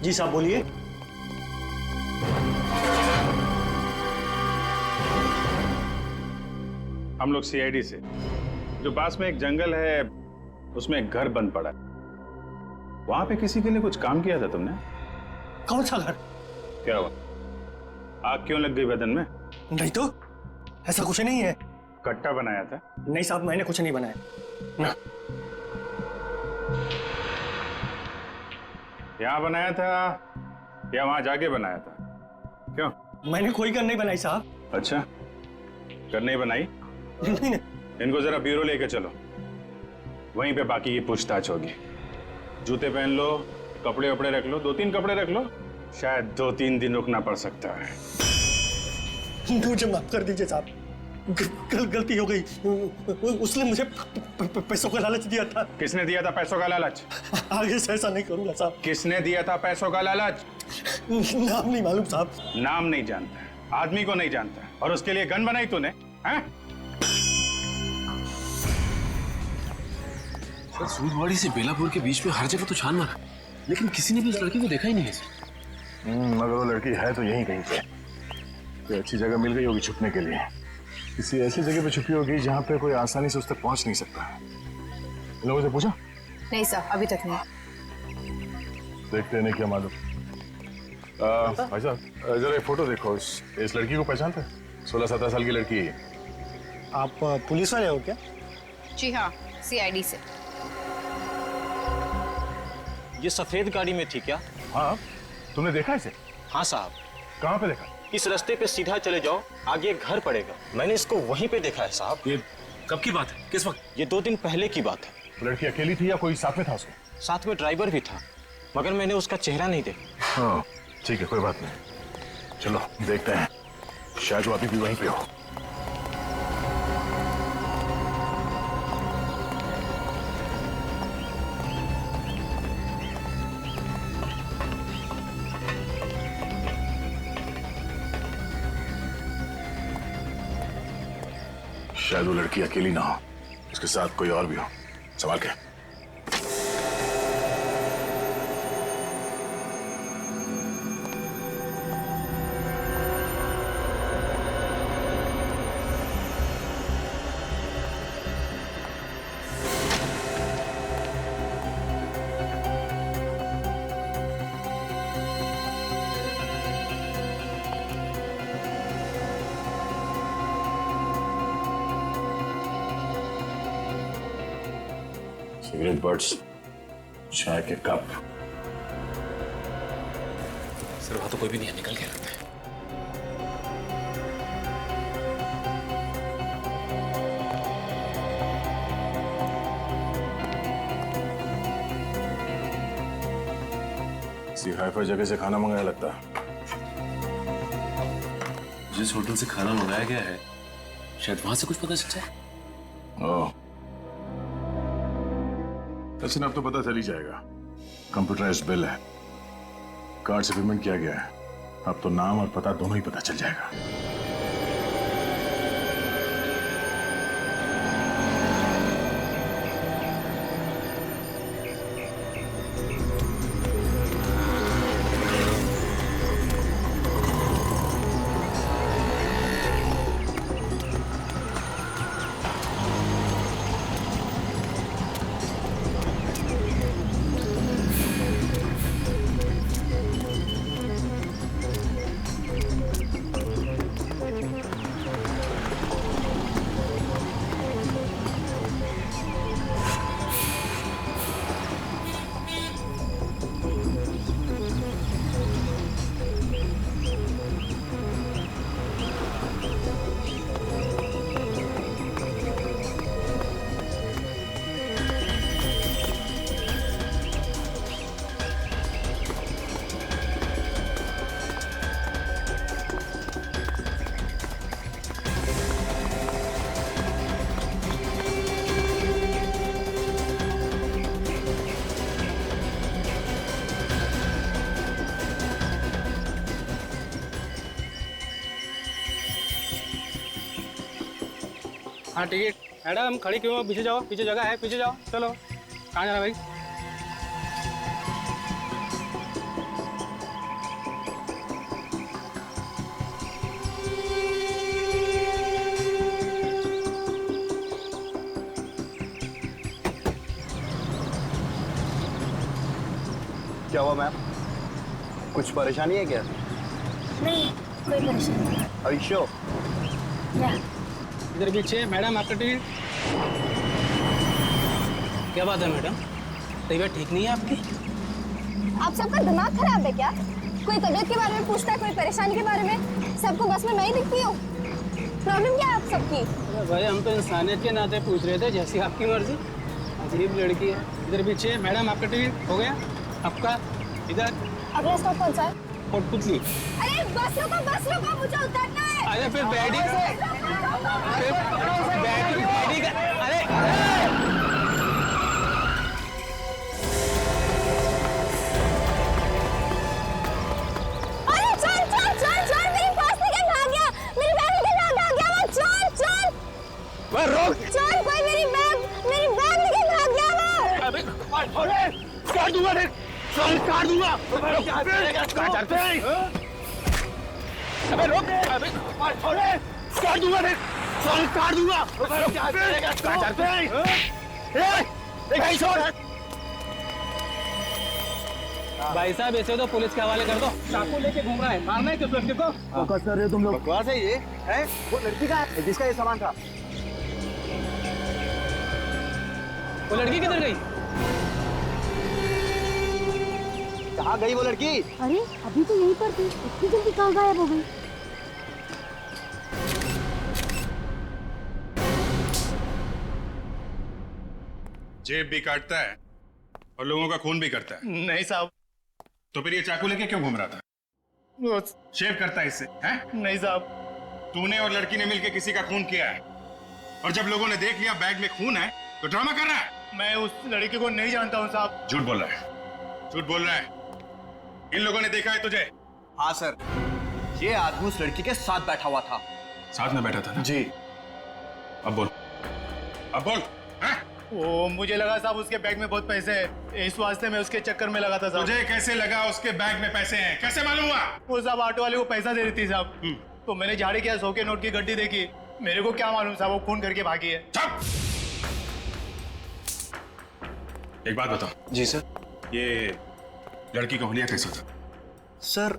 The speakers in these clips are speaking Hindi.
जी साहब बोलिए। हम लोग सीआईडी से, जो पास में एक जंगल है उसमें एक घर बंद पड़ा है, वहां पे किसी के लिए कुछ काम किया था तुमने? कौन सा घर? क्या हुआ, आग क्यों लग गई बदन में? नहीं तो, ऐसा कुछ नहीं है। कट्टा बनाया था? नहीं साहब, मैंने कुछ नहीं बनाया ना। यहाँ बनाया था या वहां जाके बनाया था? क्यों? मैंने कोई गन नहीं बनाई साहब। अच्छा, कर नहीं बनाई? नहीं। इनको जरा ब्यूरो लेके चलो, वहीं पे बाकी की पूछताछ होगी। जूते पहन लो, कपड़े वपड़े रख लो, 2-3 कपड़े रख लो, शायद 2-3 दिन रुकना पड़ सकता है। मुझे माफ कर दीजिए साहब, गलती हो गई। उसने मुझे पैसों का लालच दिया था। किसने दिया था पैसों का लालच? आगे से ऐसा नहीं करूंगा साहब। किसने दिया था पैसों का लालच? नाम नहीं मालूम साहब। नाम नहीं जानता, आदमी को नहीं जानता, और उसके लिए गन बनाई तूने? हैं? सर, सूरजवाड़ी से बेलापुर के बीच में हर जगह तो छान मारा, लेकिन किसी ने भी उस लड़की को देखा ही नहीं है सर। अगर वो लड़की है तो यहीं कहीं पे कोई अच्छी जगह मिल गई होगी छुपने के लिए। किसी ऐसी जगह पे छुपी होगी जहाँ पे कोई आसानी से उस तक पहुंच नहीं सकता। इन लोगों से पूछा? नहीं सर, अभी तक नहीं। देखते नहीं, क्या मालूम। भाई साहब, जरा एक फोटो देखो, इस लड़की को पहचानते हैं? 16-17 साल की लड़की है। आप पुलिस वाले हो क्या? जी हाँ, सीआईडी से। ये सफेद गाड़ी में थी क्या? हाँ, तुमने देखा इसे? हाँ साहब। कहाँ पे देखा? इस रास्ते पे सीधा चले जाओ, आगे एक घर पड़ेगा, मैंने इसको वहीं पे देखा है साहब। ये कब की बात है, किस वक्त? ये 2 दिन पहले की बात है। लड़की अकेली थी या कोई साथ में था उसके? साथ में ड्राइवर भी था, मगर मैंने उसका चेहरा नहीं देखा। हाँ ठीक है, कोई बात नहीं, चलो देखते हैं, शायद वो अभी भी वहीं पे हो। शायद वो लड़की अकेली ना हो, उसके साथ कोई और भी हो। संभाल के। सिगरेट बर्ड्स, चाय के कप। सर, वहां तो कोई भी नहीं है, निकल के रखते हैं। किसी हाई-फाई जगह से खाना मंगाया लगता है। जिस होटल से खाना मंगाया गया है, शायद वहां से कुछ पता चल जाए। ओह, लेकिन अब तो पता चल ही जाएगा। कंप्यूटराइज्ड बिल है, कार्ड से पेमेंट किया गया है, अब तो नाम और पता दोनों ही पता चल जाएगा। हाँ टिकट। मैडम खड़ी क्यों हो? पीछे जाओ, पीछे जगह है, पीछे जाओ। चलो, कहाँ जाना भाई? क्या हुआ मैम? कुछ परेशानी है क्या? नहीं, कोई परेशानी नहीं। Are you sure? या इधर पीछे मैडम आपका टिकट। क्या बात है मैडम, तबीयत ठीक नहीं है आपकी? आप सबका दिमाग खराब है क्या? कोई तबीयत के बारे में पूछता है, कोई परेशानी के बारे में। सबको बस में मैं ही दिखती हूँ। प्रॉब्लम क्या है आप सबकी? अरे भाई, हम तो इंसानियत के नाते पूछ रहे थे, जैसी आपकी मर्जी। अजीब लड़की है। इधर पीछे मैडम आपका टिकट हो गया आपका। इधर अगला स्टॉप कौन सा है? कोटपुतली। अरे बस रुको, मुझे उतरना है। अरे फिर बैठी अरे अरे चल, मेरी पर्स निकल भाग गया, मेरी बैग निकल भाग गया, वो चल। वह रोक। चल, कोई मेरी बैग निकल भाग गया वो। अबे काट दूंगा देख, काट दूंगा। अबे रोक, अबे काट दूंगा देख, काट दूंगा। भाई साहब, ऐसे तो पुलिस के हवाले कर दो। चाकू लेके घूम रहा है, मारना है किस लड़के को? फोकस कर रहे हो तुम लोग? बकवास है ये, है? वो लड़की का है जिसका ये सामान था। वो लड़की किधर गई? कहाँ गई वो लड़की? अरे अभी तो यहीं पर थी, इतनी जल्दी कहाँ गायब हो गई? जेब भी काटता है और लोगों का खून भी करता है। नहीं साहब। तो फिर ये चाकू लेके क्यों घूम रहा था? शेव करता है इससे, हैं? नहीं साहब। तूने और लड़की ने मिलकर किसी का खून किया है, और जब लोगों ने देख लिया बैग में खून है तो ड्रामा कर रहा है। मैं उस लड़की को नहीं जानता हूँ साहब। झूठ बोल रहा है, झूठ बोल रहा है। इन लोगों ने देखा है तुझे? हाँ सर, ये आदमी उस लड़की के साथ बैठा हुआ था। साथ में बैठा था ना? जी। अब बोल, अब बोल, हैं? वो मुझे लगा साहब उसके बैग में बहुत पैसे हैं, इस वास्ते मैं उसके चक्कर में लगा था साहब। तुझे कैसे लगा उसके बैग में पैसे हैं? कैसे मालूम हुआ? वो साहब ऑटो वाले को पैसा दे रही थी साहब, तो मैंने झाड़ी किया, 100 के नोट की गड्डी देखी। मेरे को क्या मालूम साहब वो खून करके भागी है। चुप! एक बात बताओ। जी सर। ये लड़की का हुलिया कैसा था? सर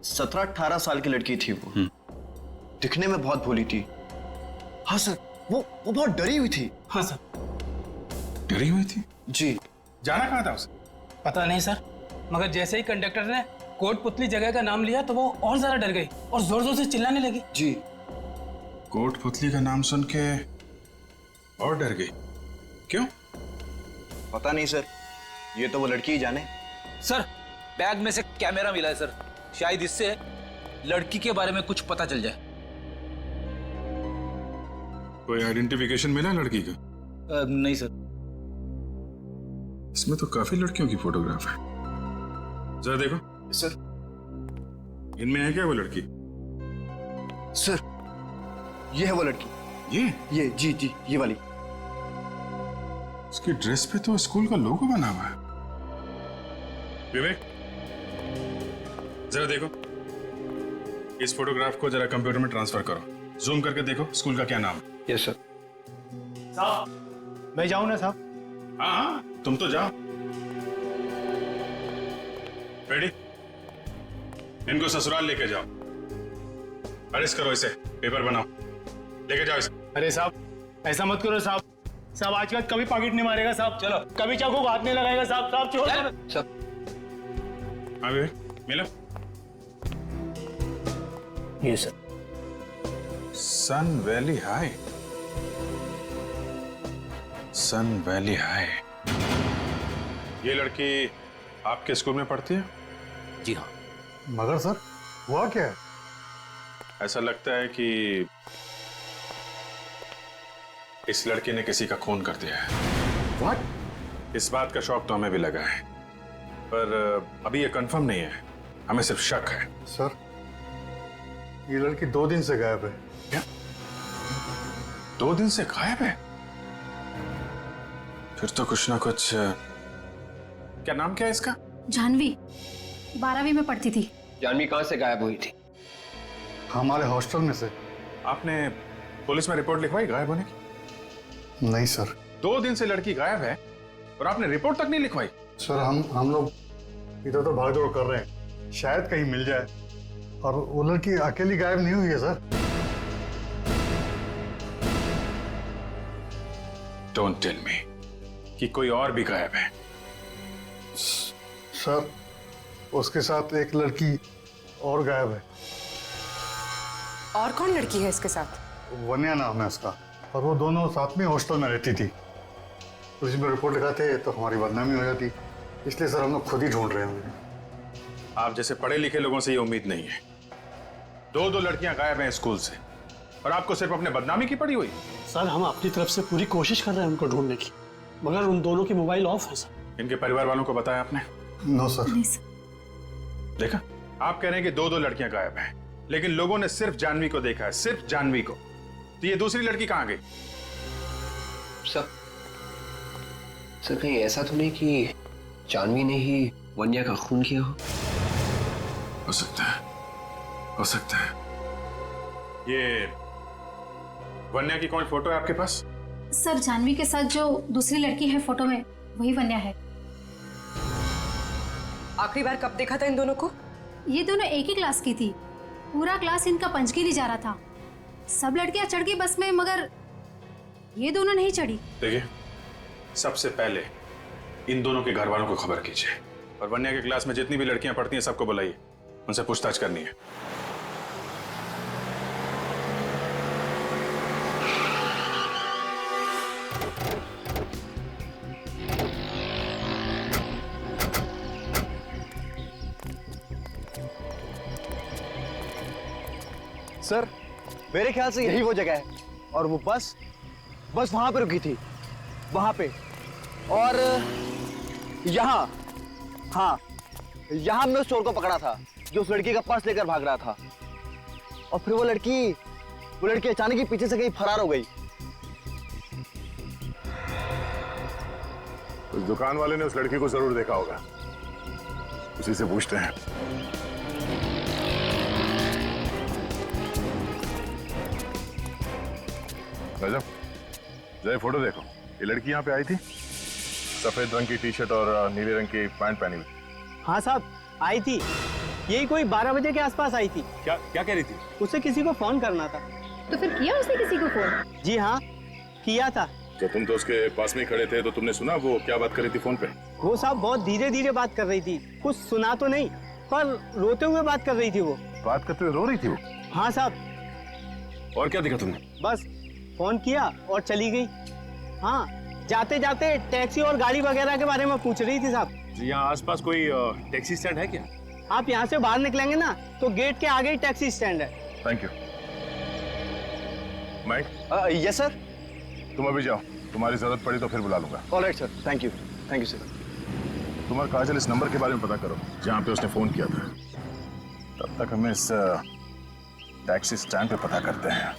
17-18 साल की लड़की थी वो। दिखने में बहुत भोली थी। हाँ सर, वो बहुत डरी हुई थी। हाँ सर। डरी हुई थी? जी। जाना कहाँ था उसे? पता नहीं सर, मगर जैसे ही कंडक्टर ने कोटपुतली जगह का नाम लिया तो वो और ज्यादा डर गई और जोर जोर से चिल्लाने लगी। जी। कोटपुतली का नाम सुन के और डर गई? क्यों? पता नहीं सर, ये तो वो लड़की ही जाने। सर, बैग में से कैमरा मिला है सर, शायद इससे लड़की के बारे में कुछ पता चल जाए। कोई आइडेंटिफिकेशन मिला लड़की का? नहीं सर। इसमें तो काफी लड़कियों की फोटोग्राफ है, जरा देखो। सर। इनमें है क्या वो लड़की? सर, ये है वो लड़की। ये जी, ये वाली। उसकी ड्रेस पे तो स्कूल का लोगो बना हुआ है। विवेक, जरा देखो, इस फोटोग्राफ को जरा कंप्यूटर में ट्रांसफर करो, जूम करके देखो स्कूल का क्या नाम है। Yes sir. साहब मैं जाऊँ ना साहब? हाँ, तुम तो जाओ। रेडी? इनको ससुराल लेके जाओ, अरेस्ट करो इसे, पेपर बनाओ, लेके जाओ इसे। अरे साहब ऐसा मत करो साहब, साहब आजकल कभी पॉकेट नहीं मारेगा साहब। चलो। कभी चाकू को हाथ नहीं लगाएगा साहब। साहब छोड़ दो। सर। हाँ विवेक, मिलो। ये सर। सन वैली हाई, सन वैली हाई। ये लड़की आपके स्कूल में पढ़ती है? जी हाँ। मगर सर, हुआ क्या है? ऐसा लगता है कि इस लड़के ने किसी का खून कर दिया है। व्हाट? इस बात का शौक तो हमें भी लगा है, पर अभी ये कंफर्म नहीं है, हमें सिर्फ शक है। सर, ये लड़की 2 दिन से गायब है। क्या? 2 दिन से गायब है? फिर तो कुछ ना कुछ। क्या नाम क्या है इसका? जानवी, 12वीं में पढ़ती थी। जानवी कहाँ से गायब हुई थी? हमारे हॉस्टल में से। आपने पुलिस में रिपोर्ट लिखवाई गायब होने की? नहीं सर। 2 दिन से लड़की गायब है और आपने रिपोर्ट तक नहीं लिखवाई? सर हम लोग इधर तो भाग दौड़ कर रहे हैं, शायद कहीं मिल जाए। और वो लड़की अकेली गायब नहीं हुई है सर। डोंट टेल मी कि कोई और भी गायब है। सर उसके साथ एक लड़की और गायब है। और कौन लड़की है इसके साथ? वन्या नाम है उसका, और वो दोनों साथ में हॉस्टल में रहती थी। पुलिस में रिपोर्ट लिखाते तो हमारी बदनामी हो जाती, इसलिए सर हम लोग खुद ही ढूंढ रहे हैं। आप जैसे पढ़े लिखे लोगों से ये उम्मीद नहीं है। दो लड़कियां गायब हैं स्कूल से और आपको सिर्फ अपने बदनामी की पड़ी हुई। सर हम अपनी तरफ से पूरी कोशिश कर रहे हैं उनको ढूंढने की, मगर उन दोनों की मोबाइल ऑफ है सर। इनके परिवार वालों को बताया आपने? No sir. नहीं सर। देखा, आप कह रहे हैं कि दो लड़कियां गायब हैं, लेकिन लोगों ने सिर्फ जानवी को देखा है, सिर्फ जानवी को। तो ये दूसरी लड़की कहां गई? सर कहीं ऐसा तो नहीं कि जानवी ने ही वन्या का खून किया हो सकता है, हो सकता है। ये वन्या की कौन फोटो है आपके पास? सर जानवी के साथ जो दूसरी लड़की है फोटो में, वही वन्या है। आखिरी बार कब देखा था इन दोनों को? ये दोनों एक ही क्लास की थी। पूरा क्लास इनका पंचगिरी जा रहा था। सब लड़कियां चढ़ गई बस में, मगर ये दोनों नहीं चढ़ी। देखिए, सबसे पहले इन दोनों के घर वालों को खबर कीजिए, और वन्या के क्लास में जितनी भी लड़कियां पढ़ती हैं सबको बुलाइए, उनसे पूछताछ करनी है। सर मेरे ख्याल से यही वो जगह है, और वो बस वहां पे रुकी थी, वहां पे। और यहाँ, हाँ यहाँ हमने उस चोर को पकड़ा था जो उस लड़की का पर्स लेकर भाग रहा था। और फिर वो लड़की अचानक ही पीछे से कहीं फरार हो गई। उस दुकान वाले ने उस लड़की को जरूर देखा होगा, उसी से पूछते हैं। रजब, जय फोटो देखो। ये लड़की यहाँ पे आई थी, सफेद रंग की टी शर्ट और नीले रंग की पैंट पहनी हुई। हाँ साहब, आई थी। यही कोई 12 बजे के आसपास आई थी। क्या कह रही थी? उसे किसी को फोन करना था। तो फिर किया उसने किसी को फोन? जी हाँ, किया था। तो तुम तो उसके पास में खड़े थे, तो तुमने सुना वो क्या बात कर रही थी फोन पे? वो साहब बहुत धीरे धीरे बात कर रही थी, कुछ सुना तो नहीं, पर रोते हुए बात कर रही थी। वो बात करते हुए रो रही थी वो? हाँ साहब। और क्या दिखा तुमने? बस फोन किया और चली गई। हाँ, जाते जाते टैक्सी और गाड़ी वगैरह के बारे में पूछ रही थी साहब। यहाँ आसपास कोई टैक्सी स्टैंड है क्या? आप यहाँ से बाहर निकलेंगे ना तो गेट के आगे ही टैक्सी स्टैंड है। Thank you. Mike? Yes sir. तुम अभी जाओ, तुम्हारी जरूरत पड़ी तो फिर बुला लूंगा। Alright sir, thank you sir. तुम और काजल इस नंबर के बारे में पता करो जहाँ पे उसने फोन किया था। तब तक हमें इस टैक्सी स्टैंड पे पता करते हैं।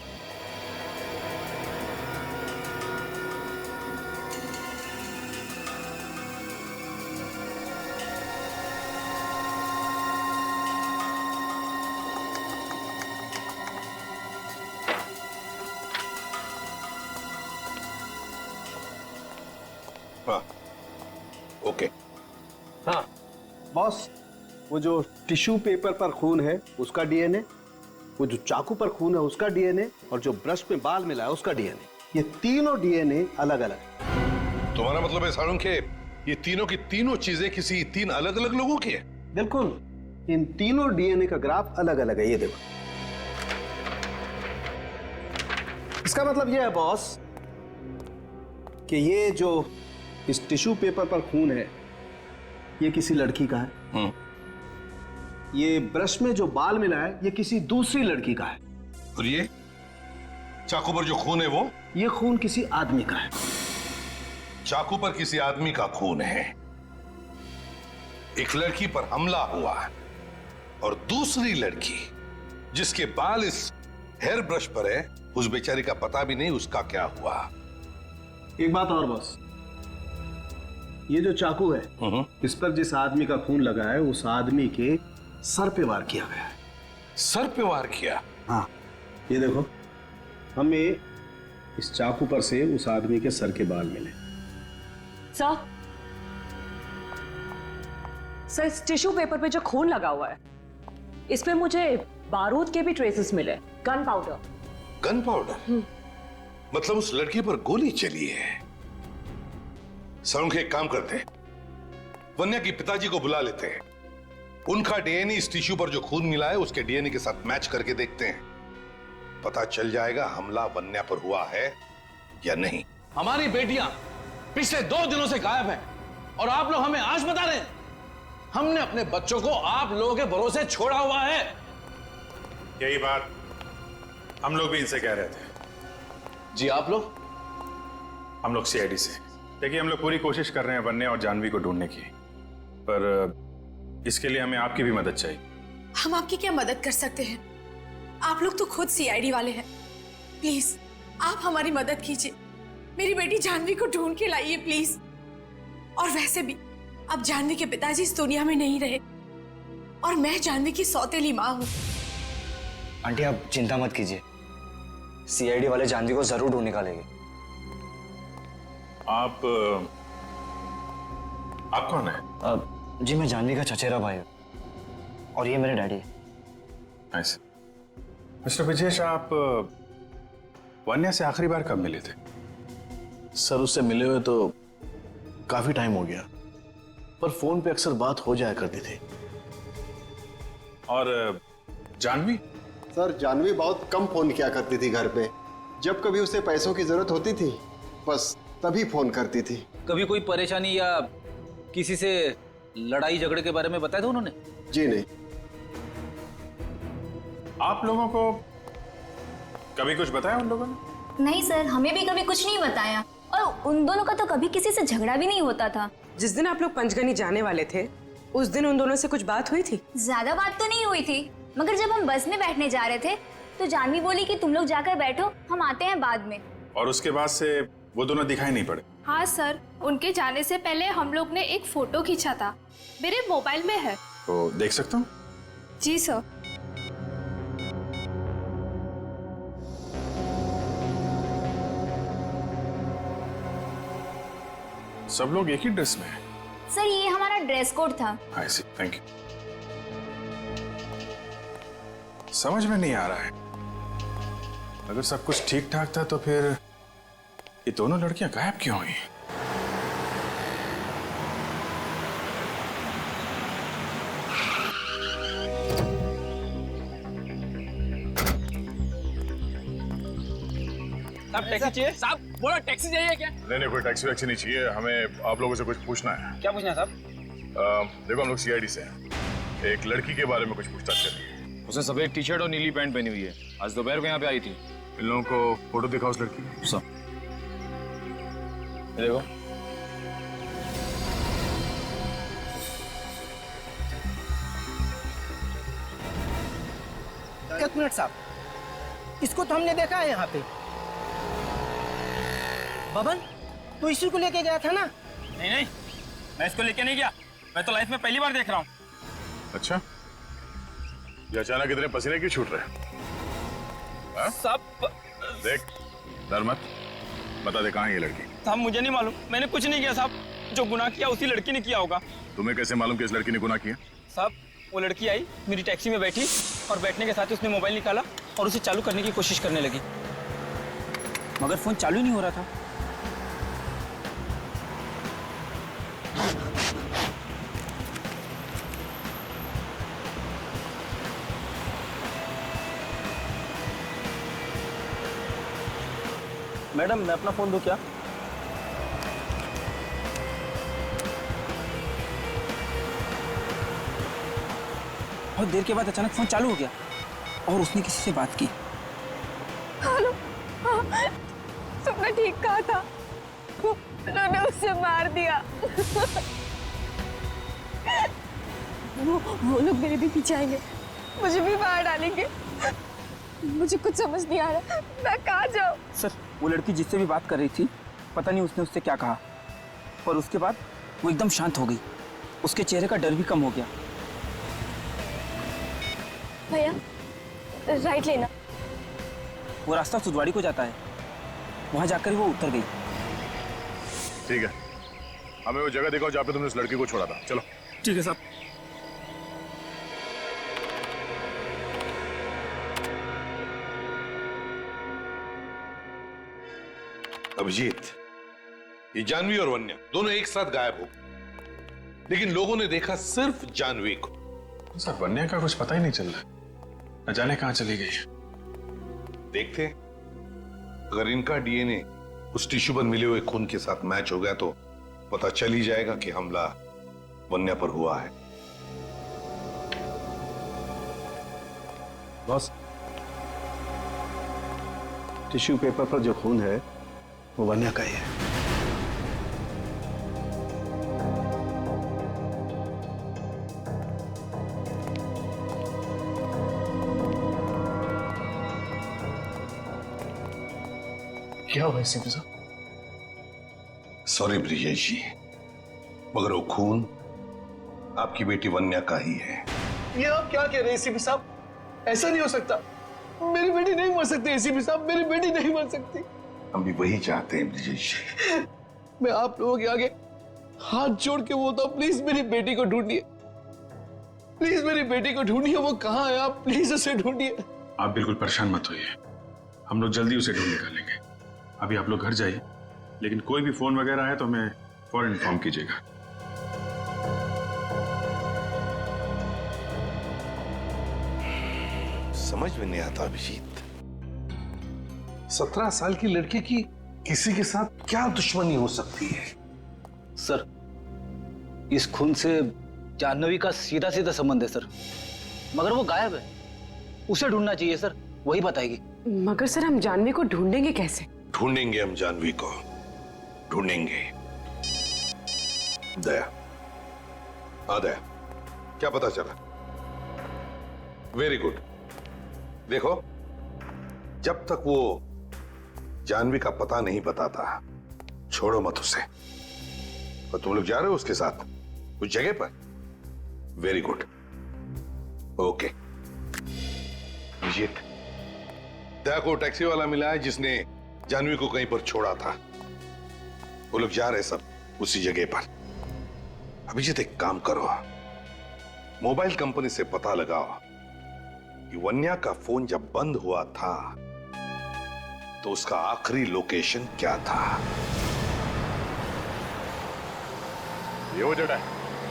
ओके। हाँ बॉस, वो जो टिश्यू पेपर पर खून है उसका डीएनए, वो जो चाकू पर खून है उसका डीएनए, और जो ब्रश में बाल मिला है उसका डीएनए, ये तीनों डीएनए अलग अलग। तुम्हारा मतलब है सारुण के ये तीनों की तीनों चीजें किसी 3 अलग अलग लोगों की है? बिल्कुल, इन तीनों डीएनए का ग्राफ अलग अलग है। ये देखो, इसका मतलब ये है बॉस कि ये जो इस टिश्यू पेपर पर खून है ये किसी लड़की का है। ये ब्रश में जो बाल मिला है ये किसी दूसरी लड़की का है। और ये चाकू पर जो खून है वो? ये खून किसी आदमी का है। चाकू पर किसी आदमी का खून है, एक लड़की पर हमला हुआ है, और दूसरी लड़की जिसके बाल इस हेयर ब्रश पर है उस बेचारी का पता भी नहीं उसका क्या हुआ। एक बात और बॉस, ये जो चाकू है इस पर जिस आदमी का खून लगा है उस आदमी के सर पे वार किया गया है। सर पे वार किया? हाँ, ये देखो, हमें इस चाकू पर से उस आदमी के सर के बाल मिले। सर इस टिश्यू पेपर पे जो खून लगा हुआ है इसमें मुझे बारूद के भी ट्रेसेस मिले, गन पाउडर। Gun powder? मतलब उस लड़की पर गोली चली है। सर एक काम करते हैं, वन्या के पिताजी को बुला लेते हैं, उनका डीएनए इस टिश्यू पर जो खून मिला है उसके डीएनए के साथ मैच करके देखते हैं, पता चल जाएगा हमला वन्या पर हुआ है या नहीं। हमारी बेटियां पिछले 2 दिनों से गायब हैं और आप लोग हमें आज बता रहे हैं। हमने अपने बच्चों को आप लोगों के भरोसे छोड़ा हुआ है। यही बात हम लोग भी इनसे कह रहे थे। जी आप लोग? हम लोग सीआईडी से। देखिए हम लोग पूरी कोशिश कर रहे हैं वन्या और जानवी को ढूंढने की, पर इसके लिए हमें आपकी भी मदद चाहिए। हम आपकी क्या मदद कर सकते हैं? आप लोग तो खुद सीआईडी वाले हैं। प्लीज आप हमारी मदद कीजिए, मेरी बेटी जानवी को ढूंढ के लाइए प्लीज। और वैसे भी अब जानवी के पिताजी इस दुनिया में नहीं रहे और मैं जानवी की सौतेली माँ हूँ। आंटी आप चिंता मत कीजिए, सीआईडी वाले जानवी को जरूर ढूंढ निकालेंगे। आप कौन है? जी मैं जानवी का चचेरा भाई हूँ और ये मेरे डैडी है। ऐसे मिस्टर विजेश, आप वन्या से आखिरी बार कब मिले थे? सर उससे मिले हुए तो काफी टाइम हो गया, पर फोन पे अक्सर बात हो जाया करती थी। और जानवी? सर जानवी बहुत कम फोन किया करती थी घर पे, जब कभी उसे पैसों की जरूरत होती थी बस तभी फोन करती थी। कभी कोई परेशानी या किसी से लड़ाई झगड़े के बारे में बताया था उन्होंने? जी नहीं। आप लोगों को कभी कुछ बताया उन लोगों ने? नहीं सर, हमें भी कभी कुछ नहीं बताया और उन दोनों का तो कभी किसी से झगड़ा भी नहीं होता था। जिस दिन आप लोग पंचगनी जाने वाले थे उस दिन उन दोनों से कुछ बात हुई थी? ज्यादा बात तो नहीं हुई थी, मगर जब हम बस में बैठने जा रहे थे तो जानवी बोली कि तुम लोग जाकर बैठो, हम आते हैं बाद में। और उसके बाद से वो दोनों दिखाई नहीं पड़े? हाँ सर, उनके जाने से पहले हम लोग ने एक फोटो खींचा था, मेरे मोबाइल में है। तो देख सकता हूँ? जी सर। सब लोग एक ही ड्रेस में हैं। सर ये हमारा ड्रेस कोड था। आई सी, थैंक यू। समझ में नहीं आ रहा है, अगर सब कुछ ठीक ठाक था तो फिर ये दोनों लड़कियां गायब क्यों हुई? साहब टैक्सी चाहिए? साहब बोला टैक्सी चाहिए क्या? नहीं कोई टैक्सी वैक्सी नहीं चाहिए, हमें आप लोगों से कुछ पूछना है। क्या पूछना है साहब? देखो हम लोग सीआईडी से हैं, एक लड़की के बारे में कुछ पूछताछ करनी है। उसने सफेद टी शर्ट और नीली पैंट पहनी हुई है, आज दोपहर को यहाँ पे आई थी। इन लोगों को फोटो दिखाओ उस लड़की की। सब देखो। एक मिनट साहब, इसको तो हमने देखा है यहाँ पे। बबन, तू इसी को लेके गया था ना? नहीं, मैं इसको लेके नहीं गया, मैं तो लाइफ में पहली बार देख रहा हूँ। अच्छा, ये अचानक इतने पसीने क्यों छूट रहे? सब देख, डर मत, बता दे कहाँ है ये लड़की? साहब मुझे नहीं मालूम, मैंने कुछ नहीं किया साहब, जो गुनाह किया उसी लड़की ने किया होगा। तुम्हें कैसे मालूम कि इस लड़की ने गुनाह किया? साहब वो लड़की आई, मेरी टैक्सी में बैठी और बैठने के साथ ही उसने मोबाइल निकाला और उसे चालू करने की कोशिश करने लगी, मगर फोन चालू ही नहीं हो रहा था। मैडम मैं अपना फोन दूं क्या? बहुत देर के बाद अचानक फोन चालू हो गया और उसने किसी से बात की। हेलो, हाँ, तुमने ठीक कहा था, उन्होंने उसे मार दिया। वो लोग मेरे भी पीछे आएंगे, मुझे भी मार डालेंगे। मुझे कुछ समझ नहीं आ रहा, मैं कहाँ जाऊँ? सर वो लड़की जिससे भी बात कर रही थी, पता नहीं उसने उससे क्या कहा, और उसके बाद वो एकदम शांत हो गई, उसके चेहरे का डर भी कम हो गया। भैया राइट लेना। वो रास्ता सुदवाड़ी को जाता है, वहां जाकर वो उतर गई। ठीक है, हमें वो जगह दिखाओ जहाँ पे तुमने उस लड़की को छोड़ा था। चलो। ठीक है साहब। अभिजीत, ये जानवी और वन्या दोनों एक साथ गायब हो, लेकिन लोगों ने देखा सिर्फ जानवी को। सर वन्या का कुछ पता ही नहीं चल रहा, न जाने कहां चली गई। देखते हैं, अगर इनका डीएनए उस टिश्यू पर मिले हुए खून के साथ मैच हो गया तो पता चल ही जाएगा कि हमला वन्या पर हुआ है। बॉस, टिश्यू पेपर पर जो खून है वो वन्या का ही है। क्या हुआ इसी साहब? सॉरी ब्रिजेश जी, मगर वो खून आपकी बेटी वन्या का ही है। ये आप क्या कह रहे हैं एसीपी साहब? ऐसा नहीं हो सकता। मेरी बेटी नहीं मर सकती एसीपी साहब, मेरी बेटी नहीं मर सकती। हम भी वही चाहते हैं ब्रिजेश जी। मैं आप लोगों के आगे हाथ जोड़ के बोलता हूं, प्लीज मेरी बेटी को ढूंढिए, प्लीज मेरी बेटी को ढूंढिए। वो कहाँ है? आप प्लीज उसे ढूंढिए। आप बिल्कुल परेशान मत होइए, हम लोग जल्दी उसे ढूंढ निकालेंगे। अभी आप लोग घर जाइए, लेकिन कोई भी फोन वगैरह है तो हमें फौरन इन्फॉर्म कीजिएगा। समझ में नहीं आता अभिजीत, 17 साल की लड़की की किसी के साथ क्या दुश्मनी हो सकती है? सर, इस खून से जाह्नवी का सीधा सीधा संबंध है सर, मगर वो गायब है। उसे ढूंढना चाहिए सर, वही बताएगी। मगर सर हम जाह्नवी को ढूंढेंगे कैसे? ढूंढेंगे हम जानवी को, ढूंढेंगे। दया, दया, क्या पता चला? Very good. देखो, जब तक वो जानवी का पता नहीं बताता, छोड़ो मत उसे। और तुम लोग जा रहे हो उसके साथ उस जगह पर? Very good, okay. Abhijit, Daya को टैक्सी वाला मिला है जिसने जानवी को कहीं पर छोड़ा था। वो लोग जा रहे सब उसी जगह पर। अभिजीत, एक काम करो, मोबाइल कंपनी से पता लगाओ कि वन्या का फोन जब बंद हुआ था तो उसका आखिरी लोकेशन क्या था। ये वो जगह है?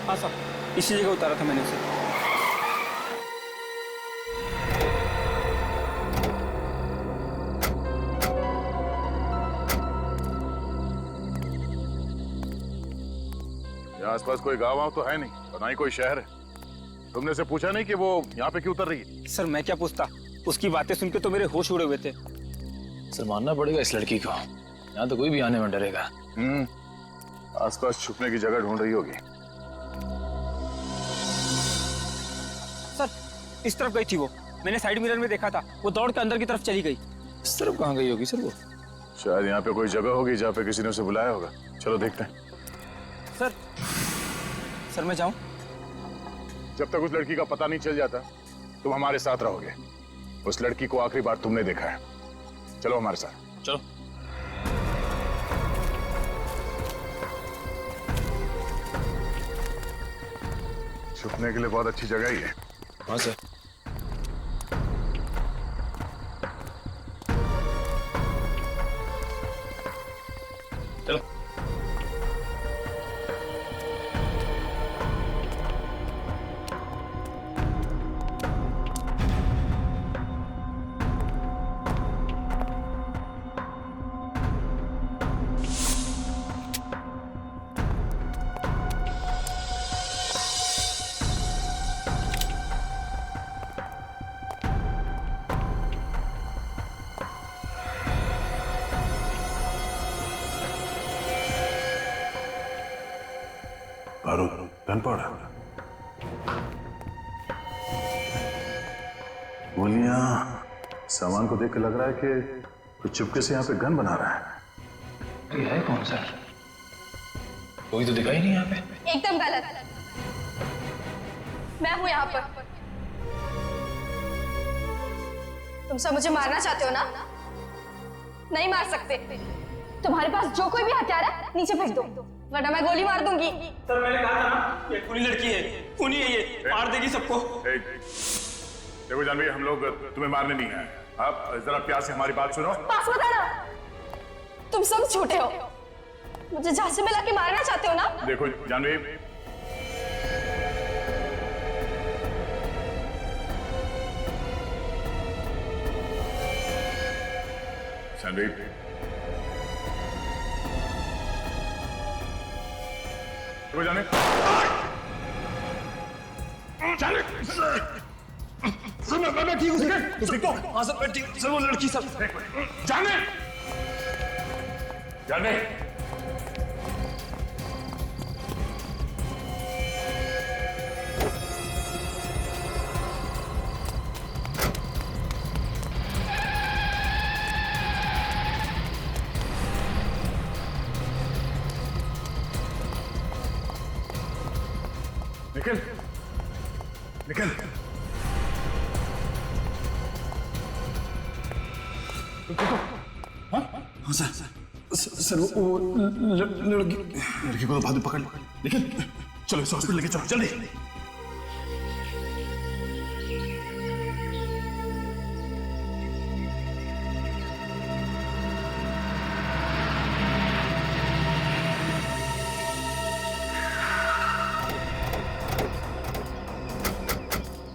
हाँ साहब, इसी जगह उतारा था मैंने उसे। यहाँ आसपास कोई गाँव वाँव तो है नहीं, और ना ही कोई शहर है। तुमने से पूछा नहीं कि वो यहाँ पे क्यों उतर रही है? सर मैं क्या पूछता, उसकी बातें सुन के तो मेरे होश उड़े हुए थे। सर मानना पड़ेगा इस लड़की को, यहाँ तो कोई भी आने में डरेगा। आसपास छुपने की जगह ढूंढ रही होगी। सर इस तरफ गई थी वो, मैंने साइड मिरर में देखा था, वो दौड़ के अंदर की तरफ चली गई। इस तरफ कहाँ गई होगी सर वो? शायद यहाँ पे कोई जगह होगी जहाँ पे किसी ने उसे बुलाया होगा। चलो देखते हैं। सर मैं जाऊं? जब तक उस लड़की का पता नहीं चल जाता तुम हमारे साथ रहोगे। उस लड़की को आखिरी बार तुमने देखा है। चलो हमारे साथ। चलो। छुपने के लिए बहुत अच्छी जगह ही है। हाँ सर। चलो। गन पाउडर, गोलियां, सामान को देख के लग रहा है कि कुछ चुपके से यहाँ पे गन बना रहा है। ये है कौन सर? कोई तो दिखाई नहीं यहाँ पे। एकदम गलत, मैं हूं यहाँ पर। तुम सब मुझे मारना चाहते हो ना? नहीं मार सकते। तुम्हारे पास जो कोई भी हथियार है नीचे फेंक दो, वरना मैं गोली मार दूंगी। सर मैंने कहा था ना, ये खूनी लड़की है, खूनी है, ये मार देगी सबको। देखो जानवी, हम लोग तुम्हें मारने नहीं आए। आप जरा प्यार से हमारी बात सुनो। पास बताना। तुम सब झूठे हो। मुझे झांसे में लाके मारना चाहते हो ना? देखो जानवी, जानवी, देखो जाने, सर मैं ठीक हूँ सर। ठीक हो? हाँ सर मैं ठीक। सर वो लड़की सर। जाने, जाने। निकल, निकल। हाँ सर वो लड़की को तो बाद में पकड़ लो। निकल, चलो इसे हॉस्पिटल लेके चलो जल्दी।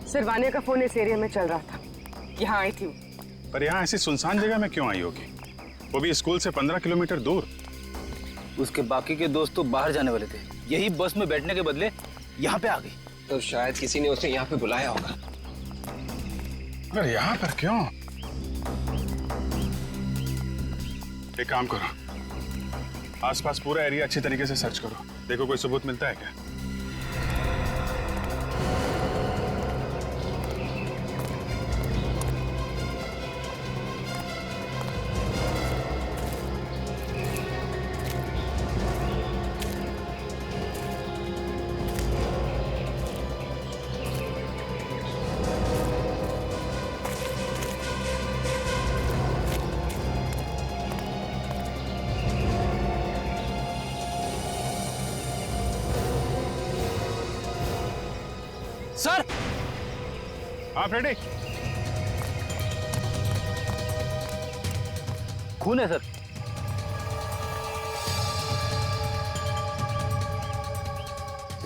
सर वानिया का फोन इस एरिया में चल रहा था, यहाँ आई थी। पर यहाँ ऐसी सुनसान जगह में क्यों आई होगी? वो भी स्कूल से 15 किलोमीटर दूर। उसके बाकी के दोस्त तो बाहर जाने वाले थे, यही बस में बैठने के बदले यहाँ पे आ गई। तो शायद किसी ने उसे यहाँ पे बुलाया होगा। अरे यहाँ पर क्यों? एक काम करो, आसपास पूरा एरिया अच्छी तरीके से सर्च करो, देखो कोई सबूत मिलता है क्या। सर। हाँ फ्रेडी। खून है सर।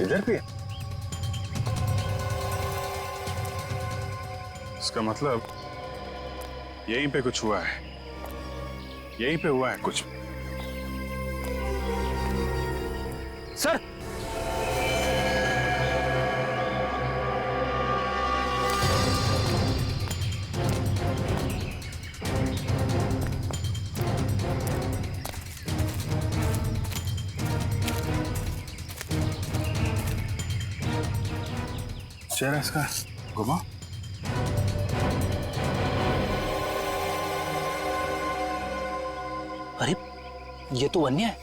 इधर भी है? इसका मतलब यहीं पे कुछ हुआ है, यहीं पे हुआ है कुछ। सर चेहरा इसका घुमा। अरे ये तो वन्य है।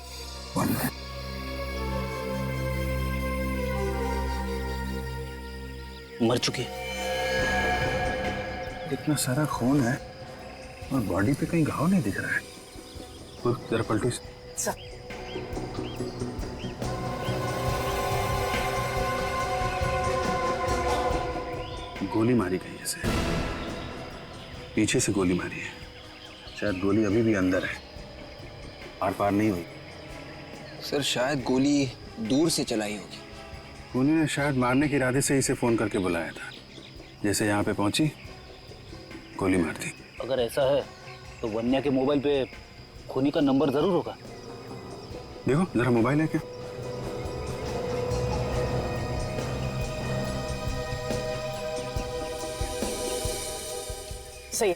वन्य? मर चुकी है। इतना सारा खून है और बॉडी पे कहीं घाव नहीं दिख रहा है। खुद जरा पलटी से। गोली मारी गई है, पीछे से गोली मारी है। शायद गोली अभी भी अंदर है, आर पार नहीं हुई। सर शायद गोली दूर से चलाई होगी। खूनी ने शायद मारने के इरादे से इसे फोन करके बुलाया था। जैसे यहाँ पे पहुंची गोली मार दी। अगर ऐसा है तो वन्या के मोबाइल पे खूनी का नंबर जरूर होगा। देखो जरा मोबाइल है क्या? सही।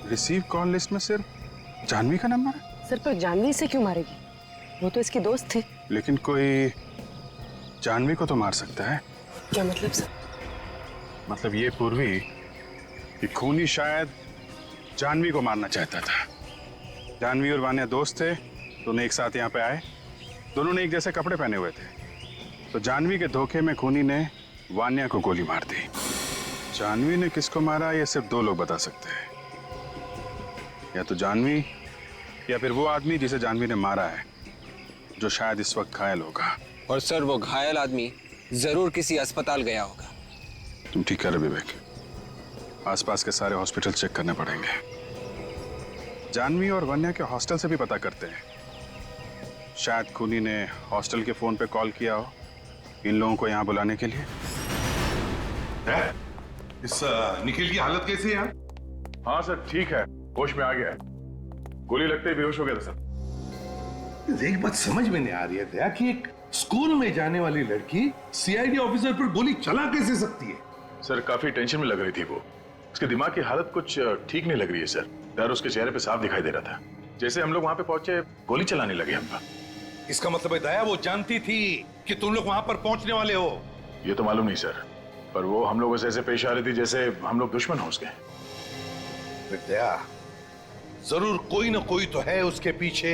रिसीव कॉल लिस्ट में सिर्फ जानवी का नंबर है। सर पर जानवी से क्यों मारेगी? वो तो इसकी दोस्त थी। लेकिन कोई जानवी को तो मार सकता है। क्या मतलब सर? मतलब ये पूर्वी कि खूनी शायद जानवी को मारना चाहता था। जानवी और वानिया दोस्त थे, दोनों एक साथ यहाँ पे आए, दोनों ने एक जैसे कपड़े पहने हुए थे। तो जानवी के धोखे में खूनी ने वानिया को गोली मार दी। जानवी ने किसको मारा ये सिर्फ दो लोग बता सकते हैं, या तो जानवी या फिर वो आदमी जिसे जानवी ने मारा है, जो शायद इस वक्त घायल होगा। और सर वो घायल आदमी जरूर किसी अस्पताल गया होगा। तुम ठीक कह रहे विवेक, आसपास के सारे हॉस्पिटल चेक करने पड़ेंगे। जानवी और वन्या के हॉस्टल से भी पता करते हैं। शायद खूनी ने हॉस्टल के फोन पे कॉल किया हो इन लोगों को यहाँ बुलाने के लिए। इस निखिल की हालत कैसी है यार? हाँ सर, ठीक है, होश में आ गया है। गोली लगते ही बेहोश हो गया था सर। एक बात समझ में नहीं आ रही है दया कि एक स्कूल में जाने वाली लड़की सीआईडी ऑफिसर पर गोली चला कैसे सकती है? सर काफी टेंशन में लग रही थी वो। उसके दिमाग की हालत कुछ ठीक नहीं लग रही है सर। डर उसके चेहरे पे साफ दिखाई दे रहा था। जैसे हम लोग वहां पे पहुंचे गोली चलाने लगे हम पर। इसका मतलब है दया वो जानती थी कि तुम लोग वहां पर पहुंचने वाले हो? ये तो मालूम नहीं सर, पर वो हम लोगों से ऐसे पेश आ रही थी जैसे हम लोग दुश्मन हो उसके। दया, जरूर कोई ना कोई तो है उसके पीछे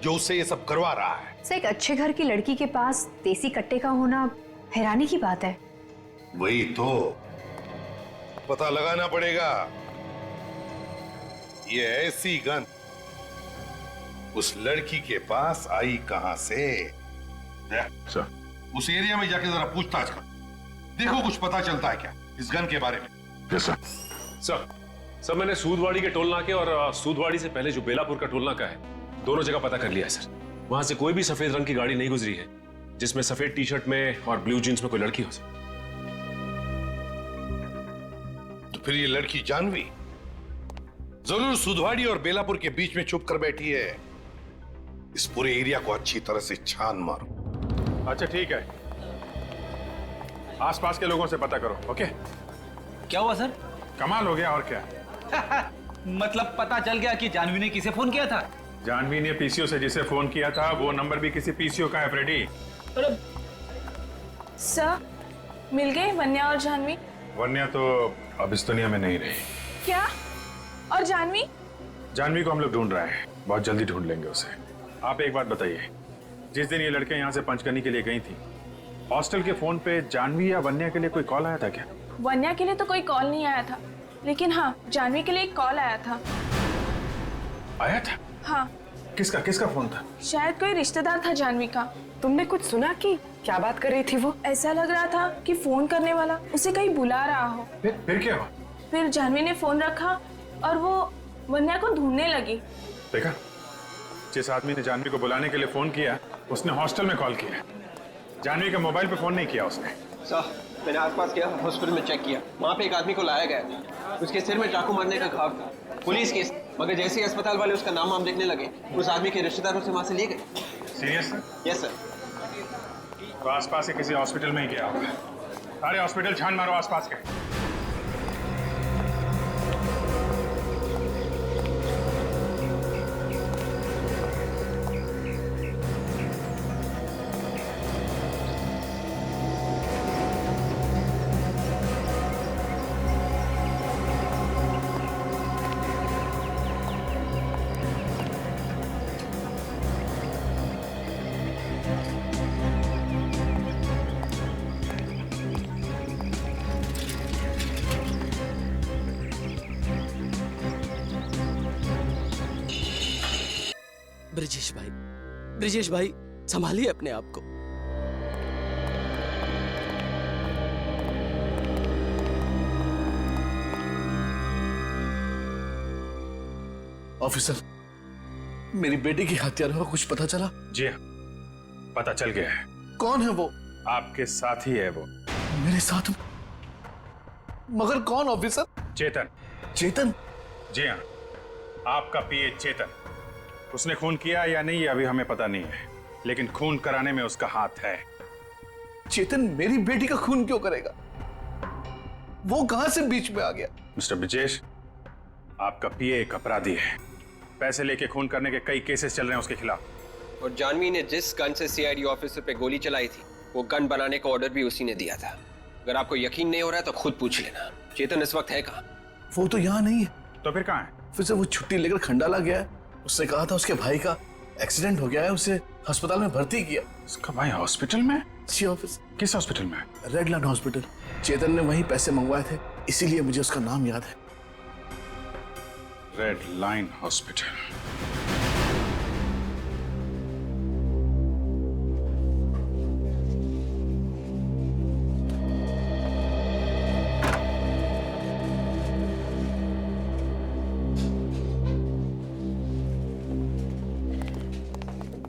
जो उसे ये सब करवा रहा है। सर, एक अच्छे घर की लड़की के पास देसी कट्टे का होना हैरानी की बात है। वही तो पता लगाना पड़ेगा। ये ऐसी गन उस लड़की के पास आई कहां से? सर, उस एरिया में जाके जरा पूछताछ कर, देखो कुछ पता चलता है क्या इस गन के बारे में। Yes sir. सर मैंने सूदवाड़ी के टोल नाके और सूदवाड़ी से पहले जो बेलापुर का टोल नाका है, दोनों जगह पता कर लिया है सर। वहां से कोई भी सफेद रंग की गाड़ी नहीं गुजरी है जिसमें सफेद टी शर्ट में और ब्लू जींस में कोई लड़की हो सर। तो फिर ये लड़की जानवी जरूर सुधवाड़ी और बेलापुर के बीच में छुप कर बैठी है। इस पूरे एरिया को अच्छी तरह से छान मारो। अच्छा ठीक है, आसपास के लोगों से पता करो। ओके? क्या हुआ सर? कमाल हो गया और क्या। मतलब पता चल गया कि जानवी ने किसे फोन किया था? जानवी ने पीसीओ से जिसे फोन किया था वो नंबर भी किसी पीसीओ का है फ्रेडी। सर, मिल गए वन्या और जानवी? वन्या तो अब इस दुनिया में नहीं रही। क्या? और जानवी? जानवी को हम लोग ढूंढ रहे हैं, बहुत जल्दी ढूंढ लेंगे उसे। आप एक बात बताइए, जिस दिन ये लड़कियां यहाँ से पंचकर्नी के लिए गई थी, हॉस्टल के फोन पे जानवी या वन्या के लिए कोई कॉल आया था क्या? वन्या के लिए तो कोई कॉल नहीं आया था, लेकिन हाँ, जानवी के लिए एक कॉल आया था। आया था? हाँ। किसका फोन था? शायद कोई रिश्तेदार था जानवी का। तुमने कुछ सुना कि क्या बात कर रही थी वो? ऐसा लग रहा था कि फोन करने वाला उसे कहीं बुला रहा हो। फिर क्या हुआ? फिर जानवी ने फोन रखा और वो वन्या को ढूंढने लगी। देखा, जिस आदमी ने जानवी को बुलाने के लिए फोन किया उसने हॉस्टल में कॉल किया। जानवी के मोबाइल पे फोन नहीं किया उसने। सर, मैंने आसपास किया, हॉस्पिटल में चेक किया, वहाँ पे एक आदमी को लाया गया। उसके सिर में चाकू मारने का घाव था। पुलिस केस, मगर जैसे ही अस्पताल वाले उसका नाम देखने लगे, उस आदमी के रिश्तेदारों से वहाँ से ले गए। Serious sir? Yes sir. तो आसपास से किसी हॉस्पिटल में ही गया होगा। सारे हॉस्पिटल छान मारो आसपास के। ब्रिजेश भाई संभालिए अपने आप को। ऑफिसर, मेरी बेटी की हत्या का कुछ पता चला? जी हाँ, पता चल गया है। कौन है वो? आपके साथ ही है वो। मेरे साथ? मगर कौन ऑफिसर? चेतन। चेतन? जी हाँ, आपका पीए चेतन। उसने खून किया या नहीं अभी हमें पता नहीं है, लेकिन खून कराने में उसका हाथ है। चेतन मेरी बेटी का खून क्यों करेगा? वो कहां से बीच में आ गया? मिस्टर ब्रिजेश, आपका पीए एक अपराधी है। पैसे लेके खून करने के कई केसेस चल रहे हैं उसके खिलाफ। और जानवी ने जिस गन से सीआईडी ऑफिसर पे गोली चलाई थी, वो गन बनाने का ऑर्डर भी उसी ने दिया था। अगर आपको यकीन नहीं हो रहा है तो खुद पूछ लेना। चेतन इस वक्त है कहाँ? वो तो यहाँ नहीं है। तो फिर कहाँ है? फिर से वो छुट्टी लेकर खंडाला गया है। उसने कहा था उसके भाई का एक्सीडेंट हो गया है, उसे अस्पताल में भर्ती किया। उसका भाई हॉस्पिटल में? जी ऑफिस। किस हॉस्पिटल में? Red line hospital. चेतन ने वहीं पैसे मंगवाए थे, इसीलिए मुझे उसका नाम याद है। Red line hospital.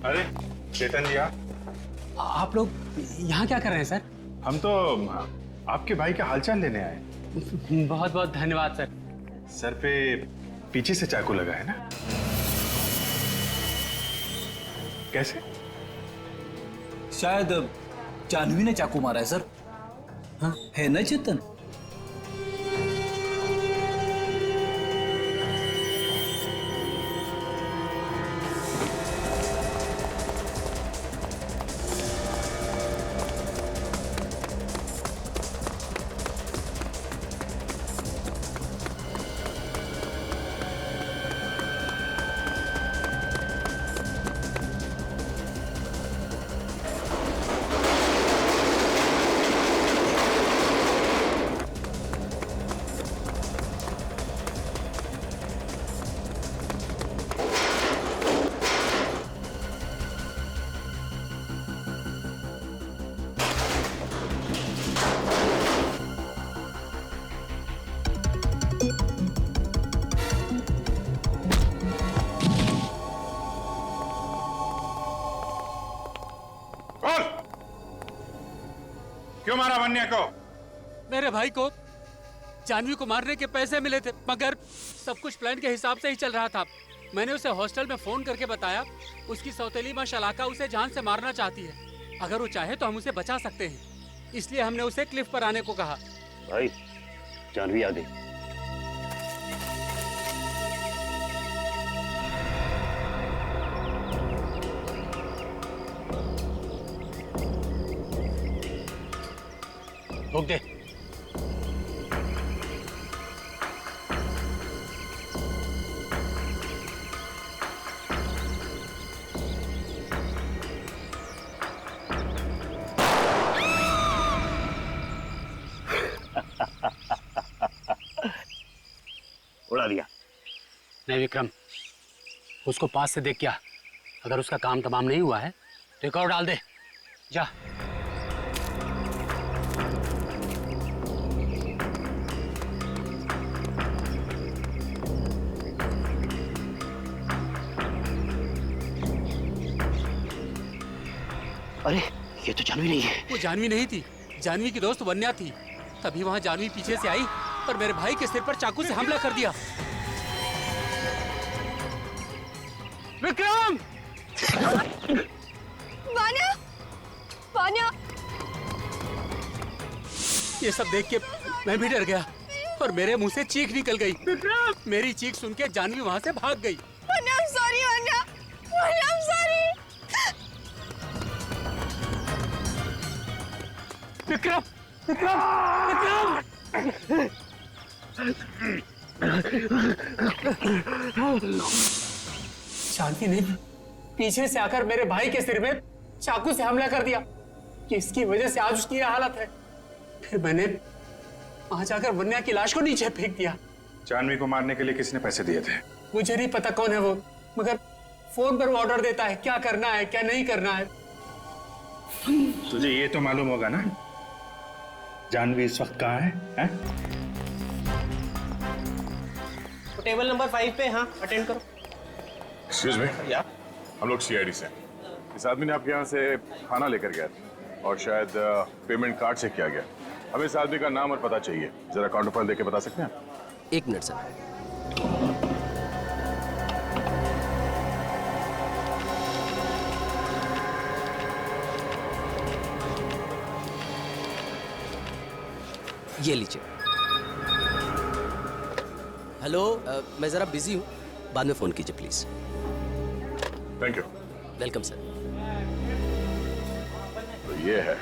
अरे चेतन जी आप लोग यहाँ क्या कर रहे हैं सर? हम तो आपके भाई का हालचाल लेने आए। बहुत बहुत धन्यवाद सर। सर पे पीछे से चाकू लगा है ना? कैसे? शायद जानवी ने चाकू मारा है सर। हाँ है ना चेतन? क्यों मारा वन्या को? मेरे भाई को जानवी को मारने के पैसे मिले थे, मगर सब कुछ प्लान के हिसाब से ही चल रहा था। मैंने उसे हॉस्टल में फोन करके बताया उसकी सौतेली मां शलाका उसे जान से मारना चाहती है। अगर वो चाहे तो हम उसे बचा सकते हैं, इसलिए हमने उसे क्लिफ पर आने को कहा। भाई जानवी आ गई। रोक दे। उड़ा दिया। नहीं विक्रम, उसको पास से देख क्या, अगर उसका काम तमाम नहीं हुआ है तो एक और डाल दे। जा। अरे ये तो जानवी नहीं है। वो जानवी नहीं थी, जानवी की दोस्त वन्या थी। तभी वहां जानवी पीछे से आई और मेरे भाई के सिर पर चाकू से हमला कर दिया। विक्रम! वान्या! वान्या! ये सब देख के मैं भी डर गया और मेरे मुंह से चीख निकल गई। विक्रम! मेरी चीख सुन के जानवी वहां से भाग गई। Vanya, I'm sorry, Vanya! Vanya, I'm sorry! Vikram! Vikram! Vikram! Janvi ने पीछे से आकर मेरे भाई के सिर में चाकू से हमला कर दिया। इसकी वजह से आज उसकी यह हालत है। फिर मैंने वहां जाकर वन्या की लाश को नीचे फेंक दिया। जानवी को मारने के लिए किसने पैसे दिए थे? मुझे नहीं पता कौन है वो, मगर फोन पर वो ऑर्डर देता है क्या करना है क्या नहीं करना है। तुझे ये तो मालूम होगा ना जानवी इस वक्त कहाँ है? तो टेबल नंबर 5 पे हाँ अटेंड करो। एक्सक्यूज मी, हम लोग सीआईडी से। इस आदमी ने आपके यहाँ से खाना लेकर गया था और शायद पेमेंट कार्ड से किया गया। हमें इस आदमी का नाम और पता चाहिए, जरा काउंटर फाइल देके बता सकते हैं? 1 मिनट सर। ये लीजिए। हेलो, मैं जरा बिजी हूँ, बाद में फोन कीजिए please. Thank you. Welcome sir. तो ये है।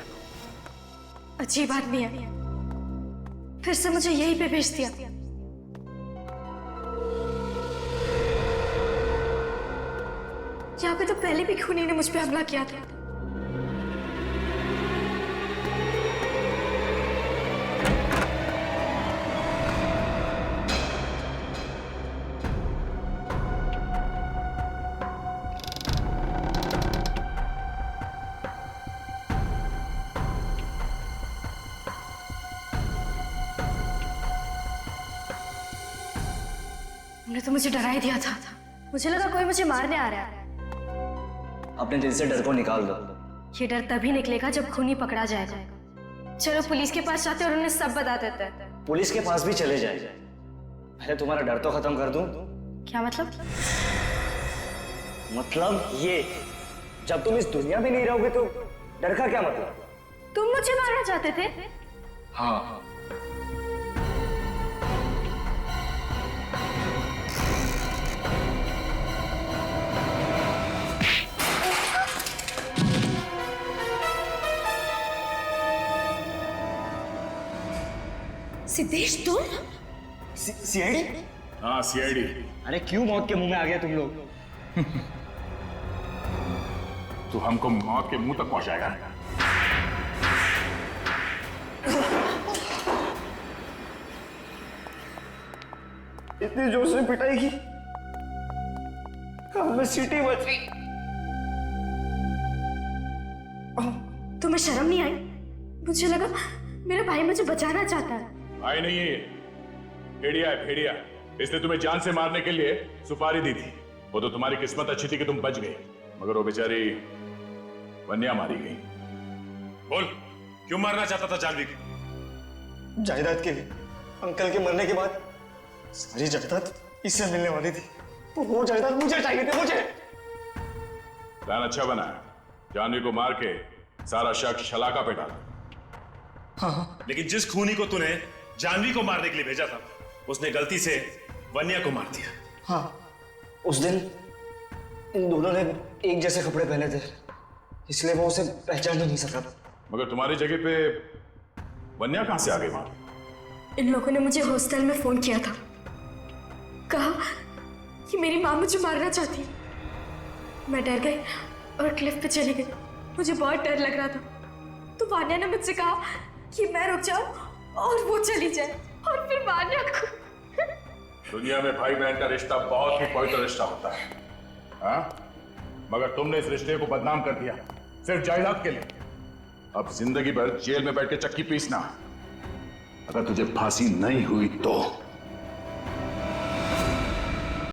अजीब आदमी है, फिर से मुझे यहीं पे भेज दिया। यहाँ पे तो पहले भी खूनी ने मुझ पे हमला किया था। उन्होंने तो मुझे डरा ही दिया था। मुझे लगा कोई मुझे मारने आ रहा है, अपने दिल से डर को निकाल दो। ये डर तभी निकलेगा जब खूनी पकड़ा जाएगा। चलो पुलिस के पास जाते हैं और उन्हें सब बता देते हैं। पुलिस के पास भी चले जाए, पहले तुम्हारा डर तो खत्म कर दूं। क्या मतलब? मतलब ये, जब तुम इस दुनिया में नहीं रहोगे तो डर का क्या मतलब? तुम मुझे मारना चाहते थे? हाँ। सिद्धेश तुम? सीआईडी? हाँ सीआईडी। अरे क्यों मौत के मुंह में आ गया तुम लोग? तू हमको मौत के मुंह तक पहुंचाएगा। इतनी जोर से पिटाई की, कान में सीटी बज गई। तुम्हें शर्म नहीं आई? मुझे लगा मेरा भाई मुझे बचाना चाहता है। भाई नहीं है, भेड़िया है भेड़िया। इसने तुम्हें जान से मारने के लिए सुपारी दी थी। वो तो तुम्हारी किस्मत अच्छी थी कि तुम बच गए, मगर वो बेचारी वन्या मारी गई। बोल, क्यों मारना चाहता था जानवी को? जायदाद के लिए। अंकल के मरने के बाद सारी जायदाद इससे मिलने वाली थी, तो वो जायदाद मुझे चाहिए थी, मुझे। प्लान अच्छा बना है, जानवी को मार के सारा शक शलाका पे डाला। हाँ। लेकिन जिस खूनी को तूने जानवी को मारने के लिए भेजा था, उसने गलती से वन्या को मार दिया। हाँ, उस दिन इन दोनों ने एक जैसे कपड़े पहने थे, इसलिए वो उसे पहचान ही नहीं सका। मगर तुम्हारी जगह पे वन्या कहां से आ गई? वहां इन लोगों ने मुझे हॉस्टल में फोन किया था, कहा कि मेरी माँ मुझे मारना चाहती है। मैं डर गई और क्लिफ पे चली गई। मुझे बहुत डर लग रहा था, तो वान्या ने मुझसे कहा कि मैं रुक जाऊं और वो चली जाए, और फिर वान्या को। दुनिया में भाई बहन का रिश्ता बहुत ही पवित्र रिश्ता होता है, हाँ? मगर तुमने इस रिश्ते को बदनाम कर दिया सिर्फ जायदाद के लिए। अब जिंदगी भर जेल में बैठ के चक्की पीसना। अगर तुझे फांसी नहीं हुई तो